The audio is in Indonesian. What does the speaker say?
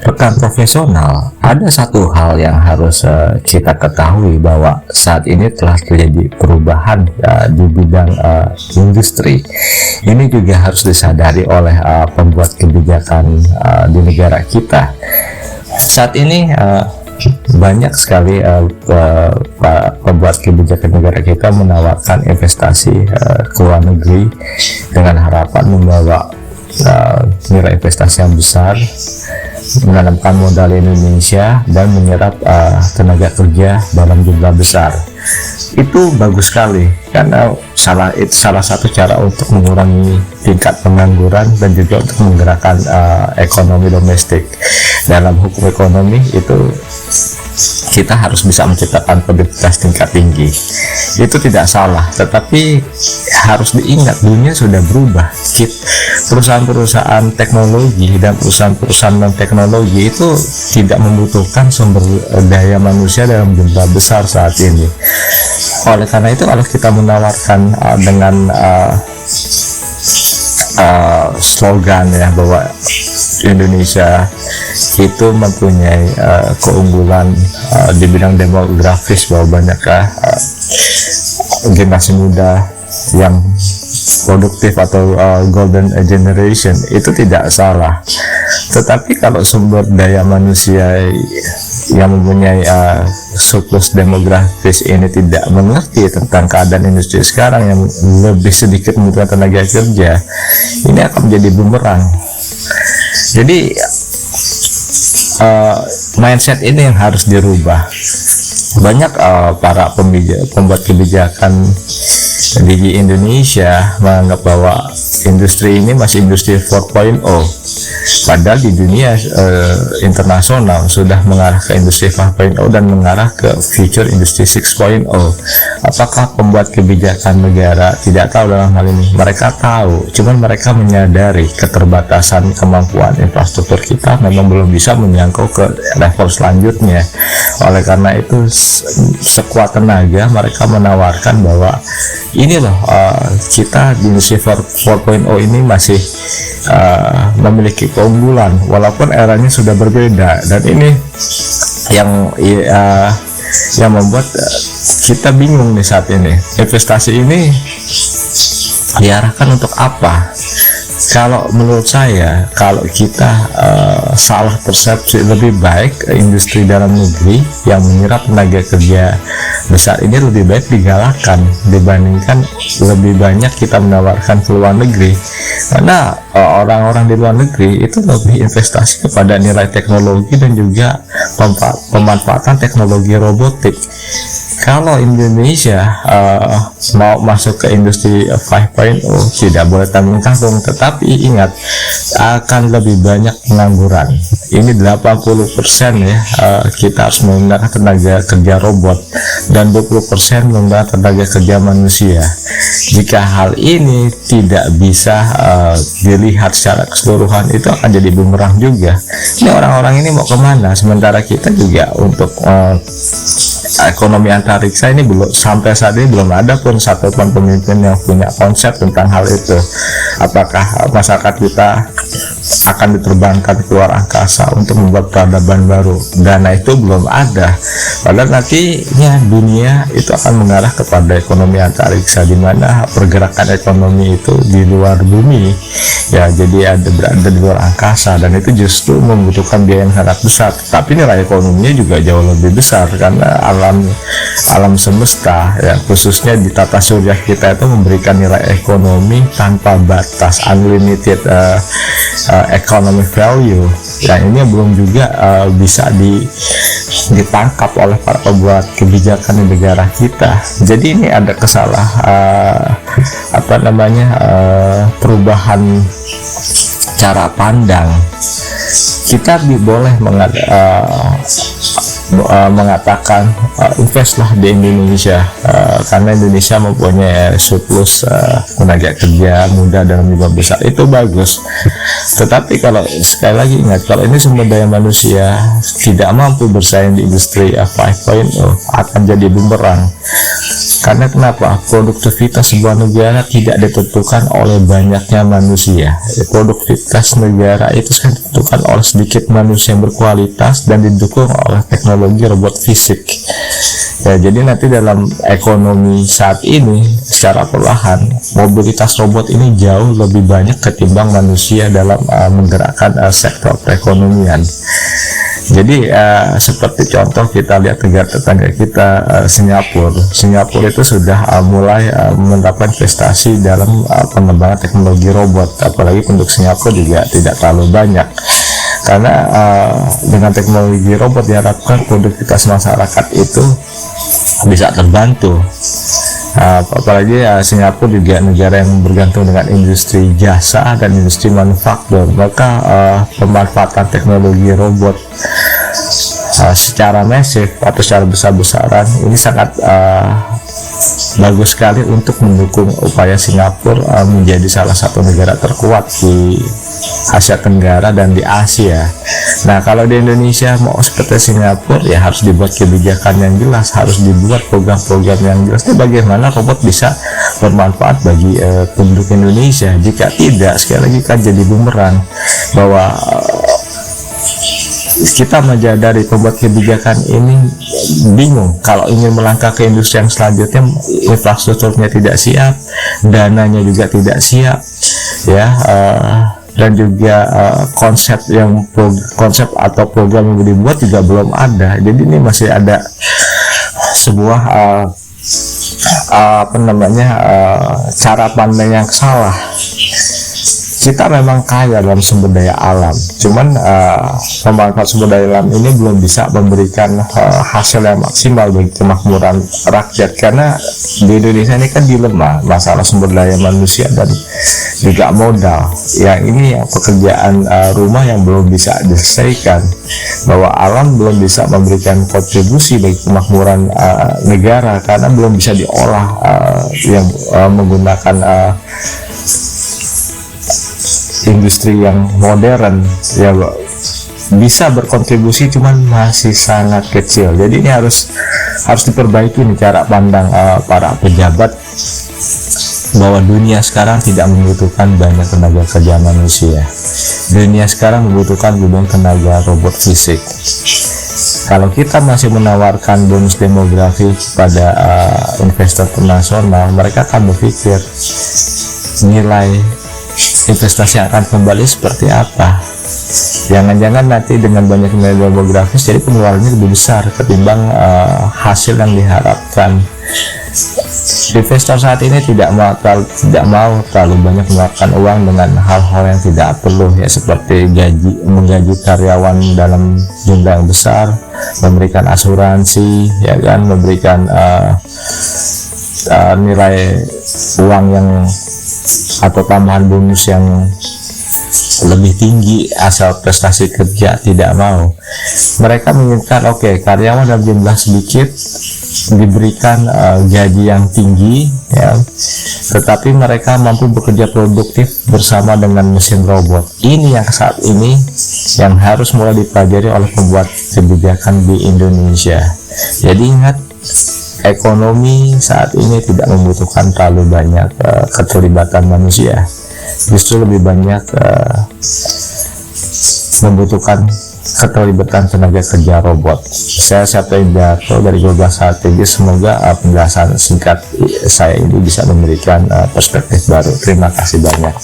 Rekan profesional, ada satu hal yang harus kita ketahui bahwa saat ini telah terjadi perubahan di bidang industri. Ini juga harus disadari oleh pembuat kebijakan di negara kita. Saat ini banyak sekali pembuat kebijakan negara kita menawarkan investasi ke luar negeri dengan harapan membawa nilai investasi yang besar, menanamkan modal Indonesia dan menyerap tenaga kerja dalam jumlah besar. Itu bagus sekali karena salah satu cara untuk mengurangi tingkat pengangguran dan juga untuk menggerakkan ekonomi domestik. Dalam hukum ekonomi itu kita harus bisa menciptakan produktivitas tingkat tinggi. Itu tidak salah, tetapi harus diingat dunia sudah berubah. Perusahaan-perusahaan teknologi dan perusahaan-perusahaan non teknologi itu tidak membutuhkan sumber daya manusia dalam jumlah besar saat ini. Oleh karena itu, kalau kita menawarkan dengan slogan ya bahwa Indonesia itu mempunyai keunggulan di bidang demografis, bahwa banyakkah generasi muda yang produktif atau golden generation, itu tidak salah. Tetapi kalau sumber daya manusia yang mempunyai surplus demografis ini tidak mengerti tentang keadaan industri sekarang yang lebih sedikit membutuhkan tenaga kerja, ini akan menjadi bumerang. Jadi mindset ini yang harus dirubah. Banyak para pembuat kebijakan di Indonesia menganggap bahwa industri ini masih industri 4.0, padahal di dunia internasional sudah mengarah ke industri 5.0 dan mengarah ke future industry 6.0. Apakah pembuat kebijakan negara tidak tahu dalam hal ini? Mereka tahu, cuman mereka menyadari keterbatasan kemampuan infrastruktur kita memang belum bisa menyangkau ke level selanjutnya. Oleh karena itu, sekuat tenaga mereka menawarkan bahwa ini loh, kita di industri 4.0 ini masih memiliki keunggulan walaupun eranya sudah berbeda. Dan ini yang membuat kita bingung nih saat ini. Investasi ini diarahkan untuk apa? Kalau menurut saya, kalau kita salah persepsi, lebih baik industri dalam negeri yang menyerap tenaga kerja besar ini lebih baik digalakkan dibandingkan lebih banyak kita menawarkan ke luar negeri. Karena orang-orang di luar negeri itu lebih investasi kepada nilai teknologi dan juga pemanfaatan teknologi robotik. Kalau Indonesia mau masuk ke industri 5.0 tidak boleh tanggung-tanggung, tetapi ingat akan lebih banyak pengangguran. Ini 80% ya, kita harus menggunakan tenaga kerja robot dan 20% menggunakan tenaga kerja manusia. Jika hal ini tidak bisa dilihat secara keseluruhan, itu akan jadi bumerang juga. Ini orang-orang ini mau kemana? Sementara kita juga untuk ekonomi antariksa ini belum, sampai saat ini belum ada pun satupun pemimpin yang punya konsep tentang hal itu. Apakah masyarakat kita akan diterbangkan keluar angkasa untuk membuat peradaban baru? Dana itu belum ada. Padahal nantinya dunia itu akan mengarah kepada ekonomi antariksa, di mana pergerakan ekonomi itu di luar bumi ya, jadi berada di luar angkasa, dan itu justru membutuhkan biaya yang sangat besar. Tapi nilai ekonominya juga jauh lebih besar karena alam semesta ya, khususnya di tata surya kita itu memberikan nilai ekonomi tanpa batas, unlimited economic value. Yang ini belum juga bisa ditangkap oleh para pembuat kebijakan di negara kita. Jadi ini ada perubahan cara pandang. Kita boleh mengatakan investlah di Indonesia, karena Indonesia mempunyai surplus tenaga kerja muda dalam jumlah besar, itu bagus. Tetapi kalau sekali lagi ingat, kalau ini sumber daya manusia tidak mampu bersaing di industri 5.0, akan jadi bumerang. Karena kenapa? Produktivitas sebuah negara tidak ditentukan oleh banyaknya manusia. Produktivitas negara itu ditentukan oleh sedikit manusia yang berkualitas dan didukung oleh teknologi robot fisik. Ya, jadi nanti dalam ekonomi saat ini secara perlahan mobilitas robot ini jauh lebih banyak ketimbang manusia dalam menggerakkan sektor perekonomian. Jadi seperti contoh kita lihat negara tetangga kita, Singapura itu sudah mulai menerapkan investasi dalam pengembangan teknologi robot. Apalagi penduduk Singapura juga tidak terlalu banyak, karena dengan teknologi robot diharapkan produktivitas masyarakat itu bisa terbantu. Apalagi Singapura juga negara yang bergantung dengan industri jasa dan industri manufaktur, maka pemanfaatan teknologi robot secara masif atau secara besar-besaran ini sangat bagus sekali untuk mendukung upaya Singapura menjadi salah satu negara terkuat di Asia Tenggara dan di Asia. Nah, kalau di Indonesia mau seperti Singapura, ya harus dibuat kebijakan yang jelas, harus dibuat program-program yang jelas. Itu bagaimana robot bisa bermanfaat bagi penduduk Indonesia. Jika tidak, sekali lagi kan jadi bumerang, bahwa kita menyadari pembuat kebijakan ini bingung kalau ingin melangkah ke industri yang selanjutnya, infrastrukturnya tidak siap, dananya juga tidak siap, ya, dan juga konsep atau program yang dibuat juga belum ada. Jadi ini masih ada sebuah cara pandang yang salah. Kita memang kaya dalam sumber daya alam, cuman pemanfaatan sumber daya alam ini belum bisa memberikan hasil yang maksimal bagi kemakmuran rakyat, karena di Indonesia ini kan dilema masalah sumber daya manusia dan juga modal. Yang ini yang pekerjaan rumah yang belum bisa diselesaikan, bahwa alam belum bisa memberikan kontribusi bagi kemakmuran negara karena belum bisa diolah yang menggunakan industri yang modern, ya bisa berkontribusi cuman masih sangat kecil. Jadi ini harus diperbaiki nih cara pandang para pejabat, bahwa dunia sekarang tidak membutuhkan banyak tenaga kerja manusia. Dunia sekarang membutuhkan banyak tenaga robot fisik. Kalau kita masih menawarkan bonus demografi pada investor internasional, mereka akan berpikir nilai investasi akan kembali seperti apa. Jangan-jangan nanti dengan banyak nilai demografis jadi pengeluarannya lebih besar ketimbang hasil yang diharapkan. Investor saat ini tidak mau terlalu banyak mengeluarkan uang dengan hal-hal yang tidak perlu, ya, seperti menggaji karyawan dalam jumlah yang besar, memberikan asuransi, ya kan, memberikan nilai uang yang atau tambahan bonus yang lebih tinggi asal prestasi kerja. Tidak mau. Mereka menginginkan karyawan dalam jumlah sedikit diberikan gaji yang tinggi, ya, tetapi mereka mampu bekerja produktif bersama dengan mesin robot. Ini yang saat ini yang harus mulai dipelajari oleh pembuat kebijakan di Indonesia. Jadi ingat, ekonomi saat ini tidak membutuhkan terlalu banyak keterlibatan manusia, justru lebih banyak membutuhkan keterlibatan tenaga kerja robot. Saya Satya Indarto dari Global Strategis. Semoga penjelasan singkat saya ini bisa memberikan perspektif baru. Terima kasih banyak.